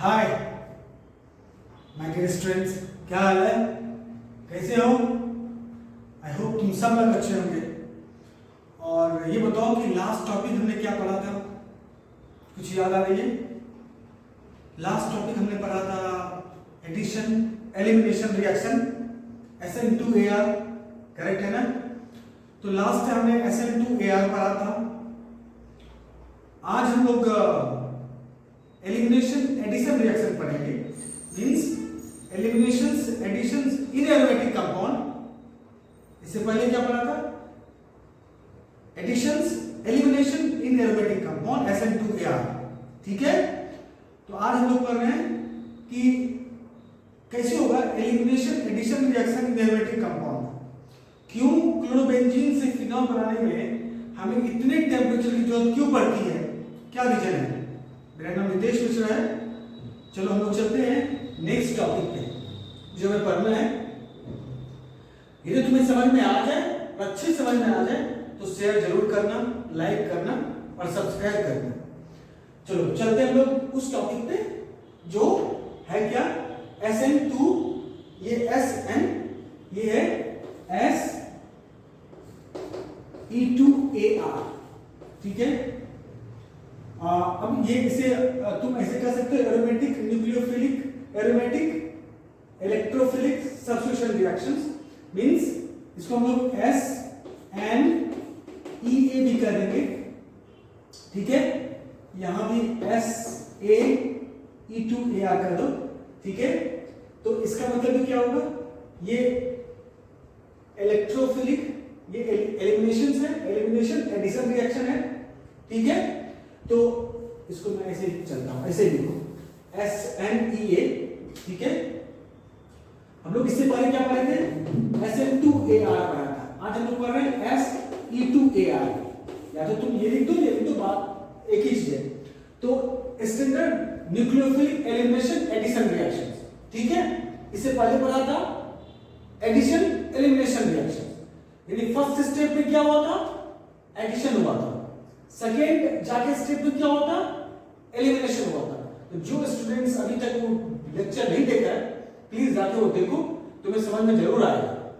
Hi my dear students, क्या हाल है? कैसे हो? आई होप तुम सब लोग अच्छे होंगे। और ये बताओ कि लास्ट टॉपिक हमने क्या पढ़ा था? कुछ याद आ रही है? लास्ट टॉपिक हमने पढ़ा था addition elimination reaction SN2AR, correct है ना? तो लास्ट टाइम हमने SN2AR पढ़ा था। आज हम लोग एलिमिनेशन एडिशन रिएक्शन पढ़ेंगे, मींस एलिमिनेशंस एडिशंस इन एरोमेटिक कंपाउंड। इससे पहले क्या पढ़ा था? एडिशंस एलिमिनेशन इन एरोमेटिक कंपाउंड SN2AR, ठीक है? तो आज हम लोग पढ़ रहे हैं कि कैसे होगा elimination addition reaction in aromatic compound. क्यों क्लोरोबेंजीन से फिनॉल बनाने में हमें इतने टेम्परेचर की जरूरत क्यों पड़ती है? क्या रीजन है? मेरा नाम नितेश मिश्रा है। चलो हम लोग चलते हैं नेक्स्ट टॉपिक पे जो हमें पढ़ना है। यदि तुम्हें समझ में आ जाए, अच्छे समझ में आ जाए तो शेयर जरूर करना, लाइक करना और सब्सक्राइब करना। चलो चलते हैं हम लोग उस टॉपिक पे जो है क्या? SN2, ये SN, ये है SE2AR, ठीक है? अब ये इसे तुम ऐसे कह सकते हो aromatic nucleophilic aromatic electrophilic substitution reactions, means इसको हम लोग SNEA भी कर देंगे, ठीक है? यहां भी SAE2AR कर दो, ठीक है? तो इसका मतलब क्या होगा? ये इलेक्ट्रोफिलिक, ये एलिमिनेशन है, एलिमिनेशन एडिशन रिएक्शन है, ठीक है? तो इसको मैं ऐसे चलता हूं, ऐसे लिखो SNEA, ठीक है? हम लोग इससे पहले क्या पढ़े थे? SN2AR पढ़ा था। आज हम लोग पढ़ रहे हैं SE2AR। या तो तुम ये लिख दो, ये लिख दो, बात एक ही चीज है। तो standard nucleophilic elimination addition reactions, ठीक है? इससे पहले पढ़ा था एडिशन एलिमिनेशन रिएक्शन। यानी फर्स्ट स्टेप में क्या हुआ था? एडिशन हुआ था। सेकेंड जाके स्टेप में क्या होता? एलिमिनेशन हुआ था। तो जो स्टूडेंट्स अभी तक वो लेक्चर नहीं देखा है, प्लीज जाके वो देखो, तुम्हें समझ में जरूर आएगा,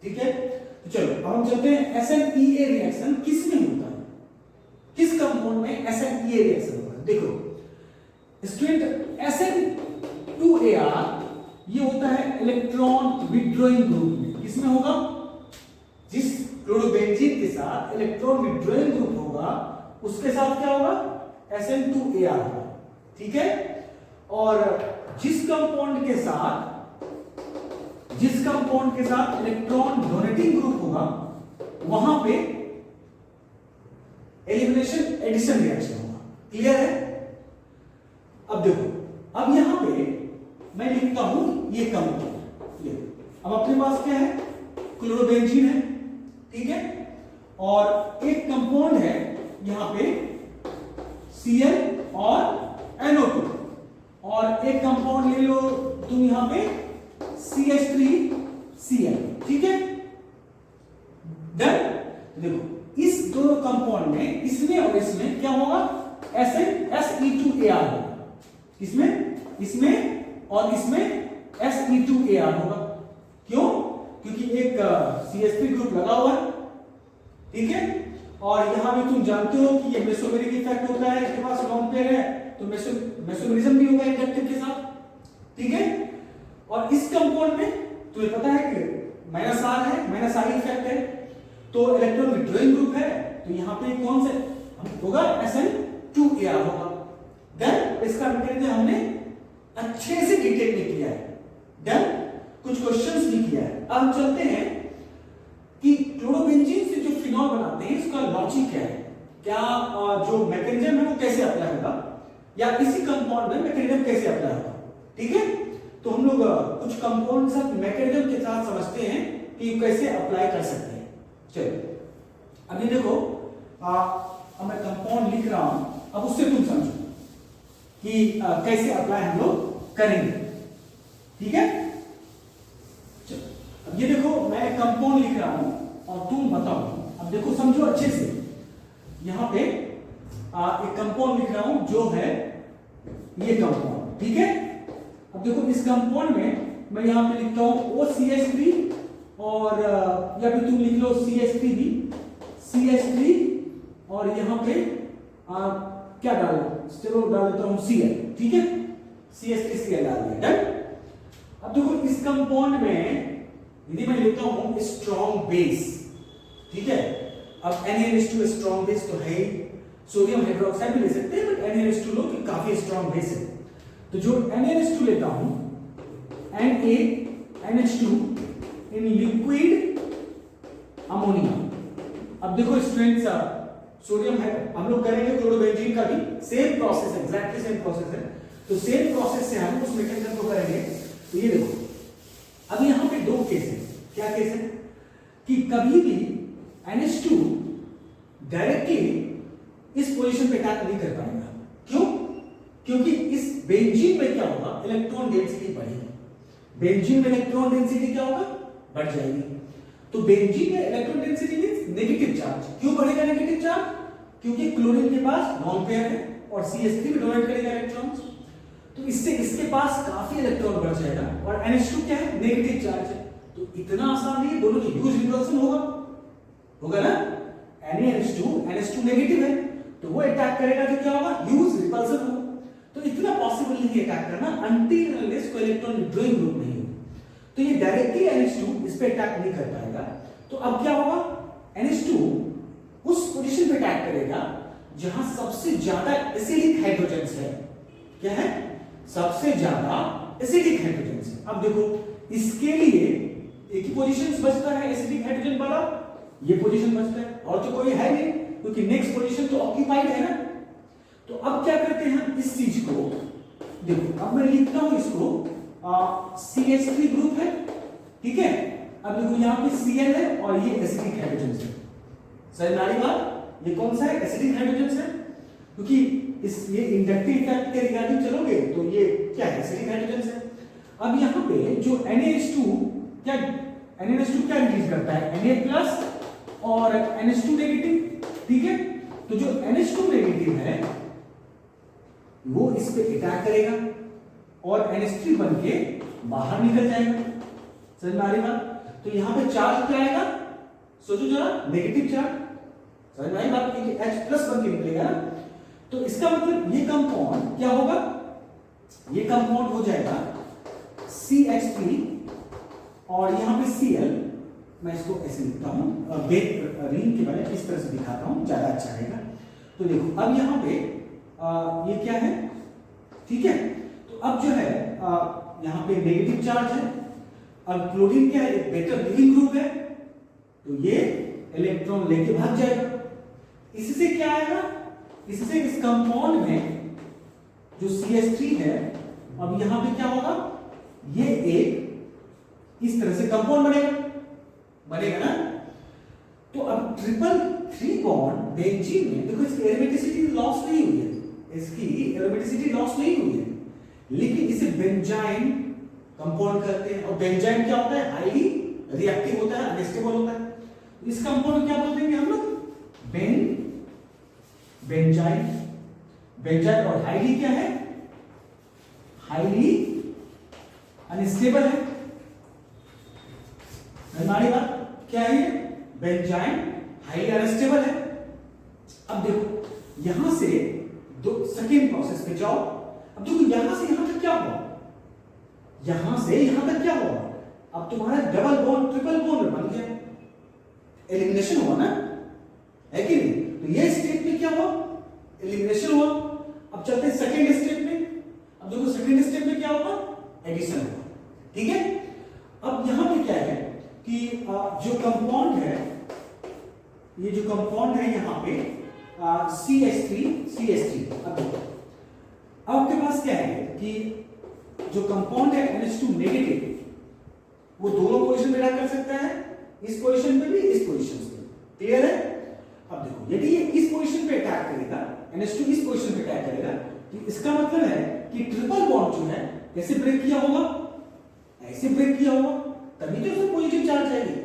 ठीक है? तो चलो अब हम चलते हैं SNEA रिएक्शन किस में होता है? किस कंपाउंड में SNEA रिएक्शन होता है? देखो स्टूडेंट, SN2AR ये होता है इलेक्ट्रॉन विड्रॉइंग ग्रुप में। किसमें होगा? जिस क्लोरोबेंजीन के साथ इलेक्ट्रॉन विड्रॉइंग ग्रुप होगा उसके साथ क्या होगा? SN2AR होगा, ठीक है? और जिस कंपाउंड के साथ इलेक्ट्रॉन डोनेटिंग ग्रुप होगा वहां पे एलिमिनेशन एडिशन रिएक्शन होगा। क्लियर है? अब देखो, अब यहां पे मैं लिखता हूं ये कंपाउंड, ये अब अपने पास क्या है? क्लोरोबेंजीन है, ठीक है? और एक कंपाउंड है यहां पे Cl और NO2, और एक कंपाउंड ले लो तुम यहां पे CH3Cl, ठीक है? डन? देखो इस दोनों कंपाउंड में, इसमें और इसमें क्या होगा? SE2AR होगा। इसमें और इसमें SE2AR होगा। क्यों? क्योंकि एक CH3 ग्रुप लगा हुआ है, ठीक है? और यहां भी तुम जानते हो कि ये मेसोमेरिक इफेक्ट होता है, इसके पास लोन पेयर है तो मेसोमेरिज्म भी होगा इंडक्टिव के साथ, ठीक है? और इस कंपाउंड में तुम्हें पता है कि -R है, -I इफेक्ट है, तो इलेक्ट्रॉन विड्रॉइंग ग्रुप है, तो यहां पे कौन से होगा? SN2AR होगा। डन? इसका मैकेनिज्म हमने अच्छे से डिटेल में किया है। डन? कुछ क्वेश्चंस भी किया है। अब हम चलते हैं कि क्लोरोबेंजीन से जो फिनॉल बनाते हैं इसका लॉजिक क्या है? क्या जो मैकेनिज्म है वो कैसे अप्लाई होगा, या इसी कंपाउंड में मैकेनिज्म कैसे अप्लाई होगा, ठीक है? तो हम लोग कुछ कंपाउंड सब मैकेनिज्म के साथ समझते हैं कि कैसे अप्लाई कर सकते हैं। चलो अभी देखो, अब मैं कंपाउंड लिख रहा हूं, अब उससे तुम समझो कि कैसे अप्लाई हम लोग करेंगे, ठीक है? चलो अब ये देखो, मैं कंपाउंड लिख रहा हूं और तुम बताओ। अब देखो समझो अच्छे से, यहां पे एक कंपाउंड लिख रहा हूं जो है ये कंपाउंड, ठीक है। अब देखो इस कंपाउंड में मैं यहाँ पे लिखता हूँ OCH3 और या फिर तुम लिख लो CH3 भी, CH3 और यहाँ पे क्या डालो, चलो डाल देता हूँ Cl, ठीक है, CH3 Cl डाल दिया, डन। अब देखो इस कंपाउंड में यदि मैं लेता हूँ स्ट्रॉन्ग बेस, ठीक है, अब NaNH2 स्ट्रॉन्ग बेस तो है, सोडियम हाइड्रोक्साइड भी ले सकते हैं, बट NaNH2 लो कि काफी स्ट्रॉन्ग बेस है, तो जो NaNH2 लेता हूं, NaNH2 इन लिक्विड अमोनिया। अब देखो स्टूडेंट्स, सोडियम है, हम लोग करेंगे क्लोरोबेंजीन का भी सेम प्रोसेस है, एग्जैक्टली सेम प्रोसेस है, तो सेम प्रोसेस से हम उस मैकेनिज्म को करेंगे। तो ये देखो अब यहाँ पे दो केस है, क्या केस है कि कभी भी NH2 डायरेक्टली इस पोजीशन पे अटैक नहीं कर पाएगा, क्यों? क्योंकि इस बेंजीन में क्या होगा, इलेक्ट्रॉन डेंसिटी बढ़ेगी, बेंजीन में इलेक्ट्रॉन डेंसिटी क्या होगा, बढ़ जाएगी। तो बेंजीन में electron density means negative charge, क्यों बढ़ेगा नेगेटिव चार्ज? क्योंकि क्लोरीन के पास नॉन पेयर है और CH3 भी डोनेट करेगा इलेक्ट्रॉन्स, तो इससे इसके पास काफी इलेक्ट्रॉन बढ़ जाएगा और NH2 क्या है, नेगेटिव चार्ज है, तो इतना आसान नहीं है, दोनों की ह्यूज रिपल्सन होगा ना, NaNH2 नेगेटिव है तो वो अटैक करेगा तो क्या होगा, ह्यूज रिपल्सन होगा। तो इतना पॉसिबल नहीं है अटैक करना अनटिल अनलेस कोई इलेक्ट्रॉन विड्रॉइंग ग्रुप नहीं हो, तो ये डायरेक्टली NH2 इस पे अटैक नहीं कर पाएगा। तो अब क्या होगा, NH2 उस पोजीशन पे अटैक करेगा जहां सबसे ज्यादा एसिडिक हाइड्रोजन है, क्या है, सबसे ज्यादा एसिडिक हाइड्रोजन है। अब देखो इसके लिए एक ही पोजीशन बचता है एसिडिक हाइड्रोजन वाला, ये पोजीशन बचता है, और तो कोई है नहीं क्योंकि नेक्स्ट पोजीशन तो ऑक्यूपाइड है ना। तो अब क्या करते हैं इस चीज को, देखो अब मैं लिखता हूं इसको CH3 ग्रुप है, ठीक है, अब देखो यहाँ पे Cl है और ये एसिडिक हाइड्रोजन है, सही नारी बात, ये कौन सा है, एसिडिक हाइड्रोजन है, क्योंकि इस ये इंडक्टिव इफेक्ट के रिगार्डिंग चलोगे तो ये क्या है, एसिडिक हाइड्रोजन है। अब यहाँ पे जो NaH2 क्या, NaH2 क्या रिलीज करता है, Na+ और NH2 नेगेटिव, ठीक है, तो जो NH2 नेगेटिव है वो इस पे अटैक करेगा और NH3 बन के बाहर निकल जाएगा, समझ में आ रही बात। तो यहां पे चार्ज क्या आएगा, सोचो जरा, नेगेटिव चार्ज, समझ में आई बात, क्योंकि H+ बन के निकलेगा ना। तो इसका मतलब ये कंपाउंड क्या होगा, ये कंपाउंड हो जाएगा CH3 और यहां पे Cl, मैं इसको ऐसे लिखता हूं, रिंग के बारे में इस तरह से दिखाता हूं, ज्यादा अच्छा रहेगा। तो देखो अब यहाँ पे ये क्या है, ठीक है, तो अब जो है यहाँ पे नेगेटिव चार्ज है, अब क्लोरीन क्या है, एक बेटर लिविंग ग्रुप है, तो ये इलेक्ट्रॉन लेके भाग जाएगा। इससे क्या आएगा, इससे इस कंपाउंड में जो CH3 है, अब यहाँ पे क्या होगा, ये एक इस तरह से कंपाउंड बनेगा ना। तो अब 333 बॉन्ड बेंजीन में देखो इसकी एरोमेटिसिटी लॉस नहीं हुई है, इसकी एरोमेटिसिटी लॉस नहीं हुई है, लेकिन इसे बेंजाइन कंपाउंड करते हैं, और बेंजाइन क्या होता है, हाईली रिएक्टिव होता है, अनस्टेबल होता है। इस कंपाउंड क्या बोलते हैं हम लोग, बेंजाइन, बेंजाइन, और हाईली क्या है, हाईली अनस्टेबल है, हमारी बात क्या है, ये बेंजाइन हाईली अनस्टेबल है। अब देखो यहां से दो सेकेंड प्रोसेस पे जाओ, अब देखो यहां से यहां तक क्या हुआ, यहां से यहां तक क्या हुआ, अब तुम्हारा डबल बॉन्ड ट्रिपल बॉन्ड बन गया, एलिमिनेशन हुआ ना, है कि नहीं। तो ये स्टेप में क्या हुआ, एलिमिनेशन हुआ। अब चलते हैं सेकेंड स्टेप में, अब देखो सेकेंड स्टेप में क्या हुआ, एडिशन हुआ, ठीक है। अब यहां पे क्या है कि जो कंपाउंड है, ये जो कंपाउंड है यहाँ पे CH3, अब आपके पास क्या है कि जो कंपाउंड है NH2 नेगेटिव, वो दोनों पोजीशन पे अटैक कर सकता है, इस पोजीशन पे भी, इस पोजीशन पे, क्लियर है। अब देखो यदि ये इस पोजीशन पे अटैक करेगा, NH2 इस पोजीशन पे अटैक करेगा, तो इसका मतलब है कि ट्रिपल बॉन्ड जो है कैसे ब्रेक किया होगा, ऐसे ब्रेक किया होगा, तभी तो उसमें पॉजिटिव चार्ज आएगी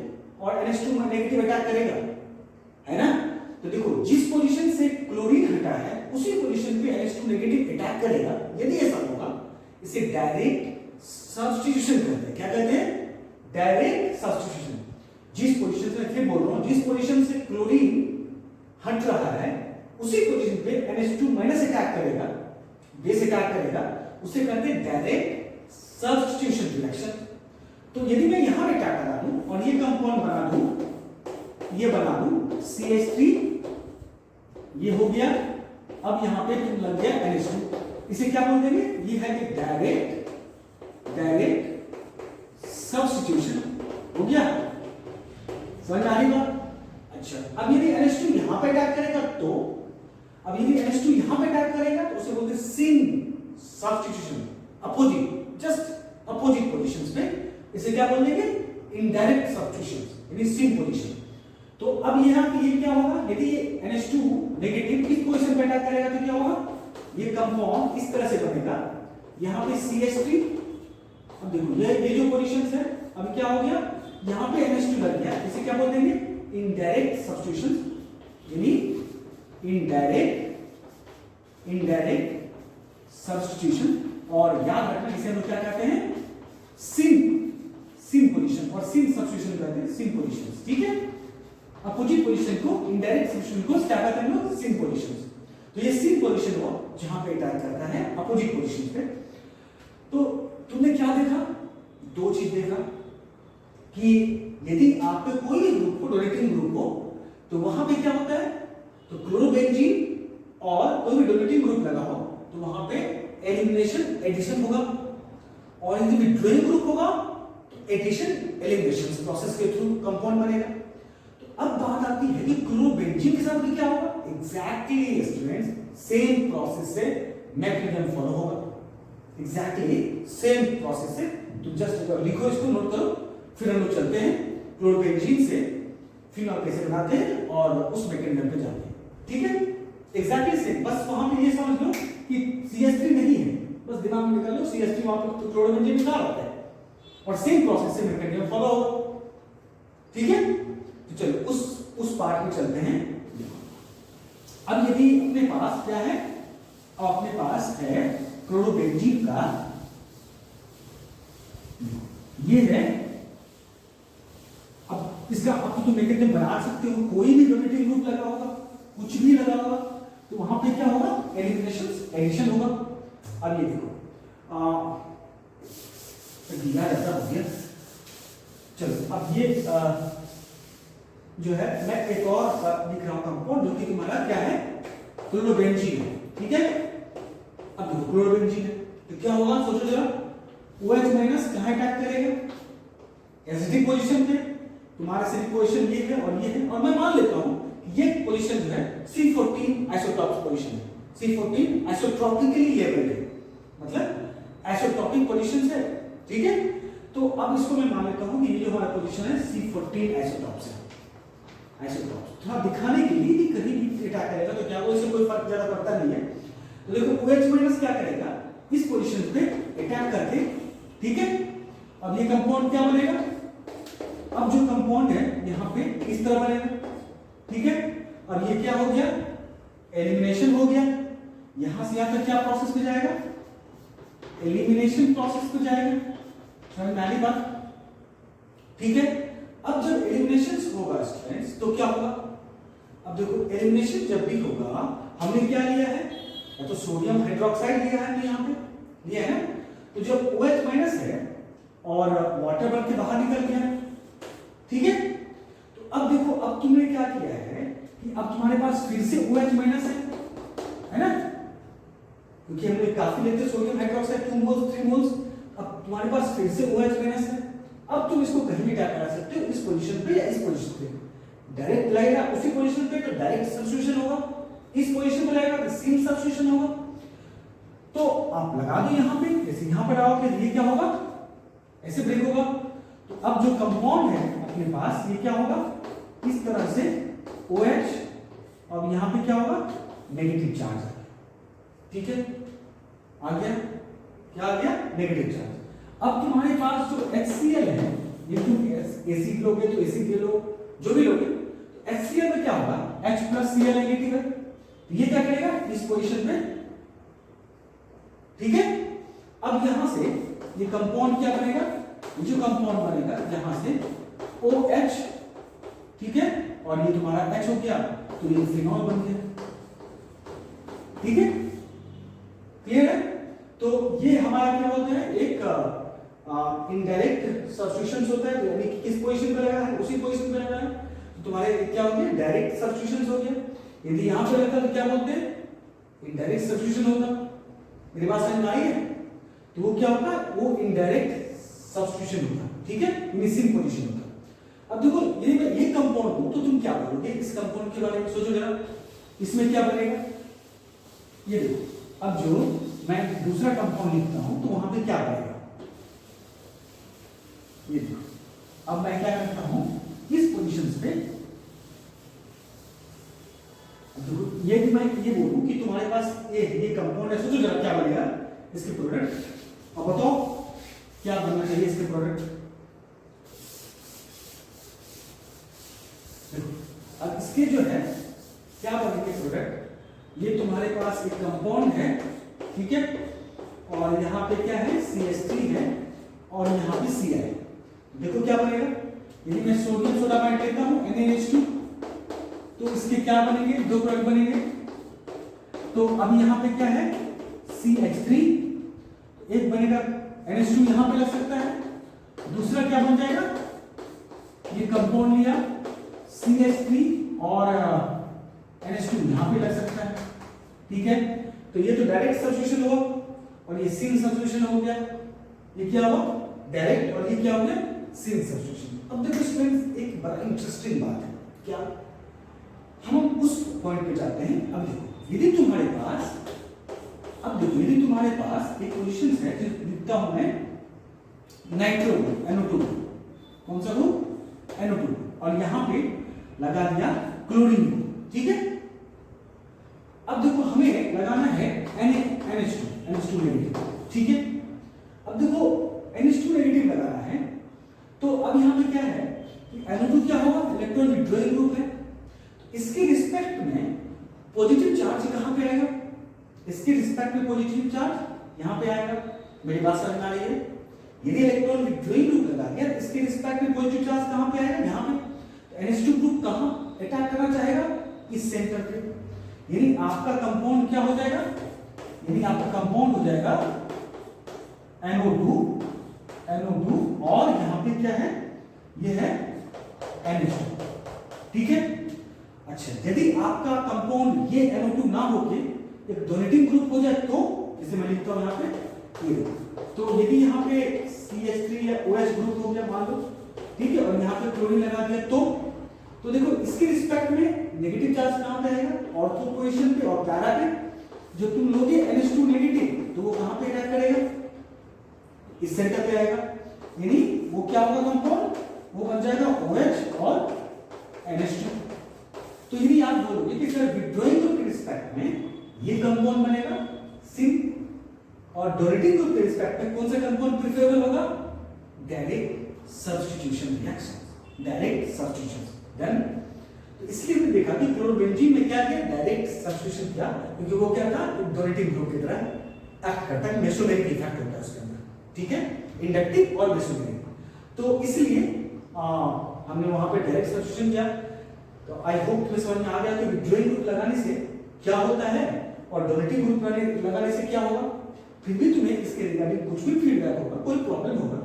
और NH2 नेगेटिव अटैक करेगा, है ना। तो देखो जिस पोजीशन से क्लोरीन हटा है उसी पोजीशन पे NH2 नेगेटिव अटैक करेगा, यदि ऐसा होगा इसे डायरेक्ट सब्स्टिट्यूशन कहते हैं। क्या कहते हैं? Direct substitution. जिस पोजीशन से, फिर बोल रहा हूं, जिस पोजीशन से क्लोरीन हट रहा है उसी पोजीशन पे NH2 माइनस अटैक करेगा, बेस अटैक करेगा, उसे कहते हैं डायरेक्ट सब्स्टिट्यूशन रिएक्शन। तो यदि मैं यहां पे क्या करा दूं और ये कंपाउंड बना दूं, ये बना दूं CH3, ये हो गया। अब यहां पे लग गया NH2, इसे क्या बोल देंगे? ये है कि डायरेक्ट सब्स्टिट्यूशन हो गया। समझ आ रही बात? अच्छा, अब यदि NH2 यहां पे अटैक करेगा तो, अब यदि NH2 यहां पे अटैक करेगा तो उसे बोलते हैं syn substitution, opposite, just opposite positions पे इसे क्या बोल देंगे? इनडायरेक्ट सब्स्टिट्यूशन, यानी सिन पोजीशन। तो अब यहां पे ये क्या होगा? यदि ये NH2 नेगेटिव इस पोजीशन पे अटैक करेगा तो क्या होगा? ये कंपाउंड इस तरह से बनेगा, यहां पे CH3, अब देखो ये जो पोजीशंस है, अब क्या हो गया? यहां पे NH2 लग गया, इसे क्या बोल देंगे? इनडायरेक्ट सब्स्टिट्यूशन, यानी इनडायरेक्ट सब्स्टिट्यूशन। और याद रखना इसे हम क्या कहते हैं? सिन पोजीशन, और सिन सब्स्टिट्यूशन कहते हैं सिन पोजीशंस। ठीक है, अपोजिट पोजीशन को, इनडायरेक्ट सब्स्टिट्यूशन को क्या कहते हैं लोग? सिन पोजीशंस। तो ये सिन पोजीशन हो जहां पे अटैक करता है अपोजिट पोजीशन पे। तो तुमने क्या देखा? दो चीज देखा कि यदि आपके कोई भी ग्रुप को, डोनेटिंग ग्रुप हो, तो वहां पे क्या होता है? तो क्लोरोबेंजीन और कोई भी डोनेटिंग ग्रुप लगा हो तो वहां पे एलिमिनेशन एडिशन होगा, और यदि विड्रॉइंग ग्रुप होगा तो एडिशन एलिमिनेशन प्रोसेस के थ्रू कंपाउंड बनेगा। तो अब बात आती है कि क्लोरोबेंजीन के साथ भी क्या होगा? एग्जैक्टली स्टूडेंट्स, सेम प्रोसेस से मैकेनिज्म फॉलो होगा, एग्जैक्टली सेम प्रोसेस से। तो जस्ट लिखो, इसको नोट करो, फिर हम लोग चलते हैं क्लोरोबेंजीन से फिनॉल कैसे बनाते हैं और उस मैकेनिज्म पे जाते हैं। ठीक है, एग्जैक्टली सेम। बस वहां पे ये समझ लो कि CH3 नहीं है, बस दिमाग में निकाल लो CH3 वहां पे, तो क्लोरोबेंजीन निकाल आता है और सेम प्रोसेस से मैकेनिज्म फॉलो होगा। ठीक है, तो चलो उस पार्ट में चलते हैं। अब यदि अपने पास क्या है? अपने पास है क्लोरोबेंजीन का, ये है। अब इसका आप तो मैकेनिज्म बना सकते हो, कोई भी डोनेटिंग ग्रुप लगा होगा, कुछ भी लगा होगा, तो वहां पे क्या होगा? एलिमिनेशन एडिशन होगा। अब ये देखो, ढीला ऐसा हो गया। चलो अब ये जो है, मैं एक और लिख रहा हूं कंपाउंड जो कि तुम्हारा क्या है? क्लोरोबेंजीन है। ठीक है, अब देखो क्लोरोबेंजीन है तो क्या होगा? सोचो जरा, OH माइनस कहां अटैक करेगा? एसिडिक पोजीशन पे। तुम्हारा एसिडिक पोजीशन ये है और ये है, और मैं मान लेता हूं कि ये पोजीशन जो है C14 आइसोटॉपिक पोजीशन है। C14 आइसोट्रॉपिकली लेवल्ड है, मतलब आइसोटॉपिक पोजीशन है। ठीक है, तो अब इसको मैं मान लेता हूं कि ये जो हमारा पोजीशन है C14 आइसोटॉप्स है। आइसोटॉप्स थोड़ा दिखाने के लिए कि कहीं भी अटैक करेगा तो क्या वो, इससे कोई फर्क ज्यादा पड़ता नहीं है। तो देखो OH माइनस क्या करेगा? इस पोजीशन पे अटैक करके, ठीक है, अब ये कंपाउंड क्या बनेगा? अब जो कंपाउंड है यहां पे इस तरह बनेगा। ठीक है, अब ये क्या हो गया? एलिमिनेशन हो गया। यहां से यहां तक क्या प्रोसेस पे जाएगा? एलिमिनेशन प्रोसेस पे जाएगा। समझ में आ रही बात? ठीक है, अब जब एलिमिनेशन होगा स्टूडेंट्स तो क्या होगा? अब देखो एलिमिनेशन जब भी होगा, हमने क्या लिया है? या तो सोडियम हाइड्रोक्साइड लिया है, तो यहां पे लिया है ना, तो जब OH माइनस है और वाटर बन के बाहर निकल गया, ठीक है, तो अब देखो, अब तुमने क्या किया है कि अब तुम्हारे पास फिर से OH माइनस है ना, क्योंकि हमने काफी लेते सोडियम हाइड्रोक्साइड 2 मोल्स 3 मोल्स, अब तुम्हारे पास फिर से OH माइनस है। अब तुम इसको कहीं भी क्या करा सकते हो, इस पोजीशन पे या इस पोजीशन पे, डायरेक्ट लगेगा उसी पोजीशन पे तो डायरेक्ट सब्स्टिट्यूशन होगा, इस पोजीशन पे लगेगा तो सिन सब्स्टिट्यूशन होगा। तो आप लगा दो यहां पे, जैसे यहां पर आओगे ये क्या होगा? ऐसे ब्रेक होगा। तो अब जो कंपाउंड है अपने पास, ये क्या होगा? इस तरह से OH, और यहां पे क्या होगा? नेगेटिव चार्ज आ गया। ठीक है, आ गया, क्या आ गया? Negative charge. अब तुम्हारे पास जो HCl है, ये तुम एसिड लोगे तो एसिड ले लो, जो भी लोगे, तो HCl में क्या होगा? H प्लस Cl नेगेटिव है, तो ये क्या करेगा? इस पोजीशन पे, ठीक है। अब यहां से ये कंपाउंड क्या बनेगा, ये जो कंपाउंड बनेगा यहां से OH, ठीक है, और ये तुम्हारा H हो गया, तो ये फिनॉल बन गया, ठीक है, क्लियर है। तो ये हमारा क्या होता है, एक इनडायरेक्ट सब्स्टिट्यूशंस होता है, यानी कि किस पोजीशन पे लगा है, उसी पोजीशन पे लगा है, तो तुम्हारे क्या हो गया, डायरेक्ट सब्स्टिट्यूशंस हो गया। यदि यहां पे लगता तो क्या बोलते हैं, इनडायरेक्ट सब्स्टिट्यूशन होता। मेरी बात समझ में आई है, तो वो क्या होता है, वो इनडायरेक्ट सब्स्टिट्यूशन होता, ठीक है, मिसिंग पोजीशन होता। अब देखो यदि मैं ये कंपाउंड हूं तो तुम क्या करोगे, इस कंपाउंड के बारे में सोचो जरा, इसमें क्या बनेगा, ये देखो, अब जो मैं दूसरा कंपाउंड लिखता हूं तो वहां पे क्या बनेगा, ये देखो, अब मैं क्या करता हूं, इस पोजीशन पे देखो, ये भी मैं ये बोलूं कि तुम्हारे पास ये कंपाउंड है, सोचो जरा क्या बनेगा इसके प्रोडक्ट, अब बताओ क्या बनना चाहिए इसके प्रोडक्ट। देखो अब इसके जो है क्या बनेंगे प्रोडक्ट, ये तुम्हारे पास एक कंपाउंड है, ठीक है, और यहाँ पे क्या है, CH3 है, और यहाँ पे Ci। देखो क्या बनेगा, यदि मैं सोडियम सोडामाइड लेता हूँ NaH2, तो इसके क्या बनेंगे, दो प्रोडक्ट बनेंगे। तो अब यहाँ पे क्या है, CH3, एक बनेगा NH2 यहाँ पे लग सकता है, दूसरा क्या बन जाएगा, ये कंपाउंड लिया CH3 और NH2 यहाँ पे लग सकता है, ठीक है। तो ये तो डायरेक्ट सब्स्टिट्यूशन हुआ, और ये सिंक सब्स्टिट्यूशन हो गया, ये क्या हुआ डायरेक्ट, और ये क्या हो गया सिंक सब्स्टिट्यूशन। अब देखो स्टूडेंट्स एक बड़ा इंटरेस्टिंग बात है, क्या हम उस पॉइंट पे जाते हैं। अब देखो यदि तुम्हारे पास, अब देखो यदि तुम्हारे पास एक पोजीशन है जो लिखता हूं मैं नाइट्रो NO2, कौन सा ग्रुप NO2, और यहां पे लगा दिया क्लोरीन, ठीक है। अब देखो हमें लगाना है NH2 नेगेटिव, ठीक है। अब देखो NH2 नेगेटिव लगाना है, तो अब यहां पे क्या है कि NO2 क्या होगा, इलेक्ट्रॉन विड्रॉइंग ग्रुप है, इसके रिस्पेक्ट में पॉजिटिव चार्ज कहां पे आएगा, इसके रिस्पेक्ट में पॉजिटिव चार्ज यहां पे आएगा। मेरी बात समझ में आ रही है, यदि इलेक्ट्रॉन विड्रॉइंग ग्रुप लगा दिया, इसके रिस्पेक्ट में पॉजिटिव चार्ज कहां पे आएगा, यहां पे। NH2 ग्रुप कहां अटैक करना चाहेगा, इस सेंटर पे, यानी आपका कंपाउंड क्या हो जाएगा, यानी आपका कंपाउंड हो जाएगा NO2, और यहां पे क्या है, ये है NH2, ठीक है। अच्छा यदि आपका कंपाउंड ये NO2 ना होके एक डोनेटिंग ग्रुप हो जाए, तो जैसे मैं लिखता हूं यहां पे ये, तो यदि यहां पे CH3 या OH ग्रुप हो गया मान लो, ठीक है, और यहां पे क्लोरीन लगा दिया, तो देखो इसके रिस्पेक्ट में नेगेटिव चार्ज कहां पे आएगा, ऑर्थो पोजीशन पे और पैरा पे। जो तुम लोगे NH2 नेगेटिव, तो वो कहां पे अटैक करेगा, इस सेंटर पे आएगा, यानी वो क्या होगा कंपाउंड, वो बन जाएगा OH और NH2। तो यदि आप बोलोगे कि सर विड्रॉइंग ग्रुप के रिस्पेक्ट में ये कंपाउंड बनेगा सिंक, और डोनेटिंग ग्रुप के रिस्पेक्ट में कौन सा कंपाउंड प्रेफरेबल होगा, direct substitution reaction, direct substitution done. तो इसलिए हमने देखा कि क्लोरोबेंजीन में क्या किया, डायरेक्ट सब्स्टिट्यूशन किया, क्योंकि वो क्या था, डोनेटिंग ग्रुप की तरह एक्ट करता है, मेसोमेरिक इफेक्ट होता है उसके अंदर, ठीक है, इंडक्टिव और मेसोमेरिक। तो इसलिए हमने वहां पे डायरेक्ट सब्स्टिट्यूशन किया। तो आई होप तुम्हें समझ में आ गया कि विड्रॉइंग ग्रुप लगाने से क्या होता है और डोनेटिंग ग्रुप लगाने से क्या होगा। फिर भी तुम्हें इसके रिगार्डिंग कुछ भी फीडबैक होगा, कोई प्रॉब्लम होगा,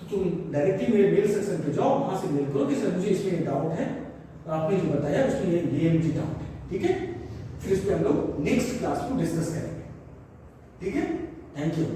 तो तुम डायरेक्टली मेरे मेल सेक्शन पे जाओ, वहां से मेल करो कि सर मुझे इसमें डाउट है, तो आपने जो बताया उसमें ये मुझे डाउट है, ठीक है। फिर इस पे हम लोग नेक्स्ट क्लास को डिस्कस करेंगे, ठीक है। Thank you.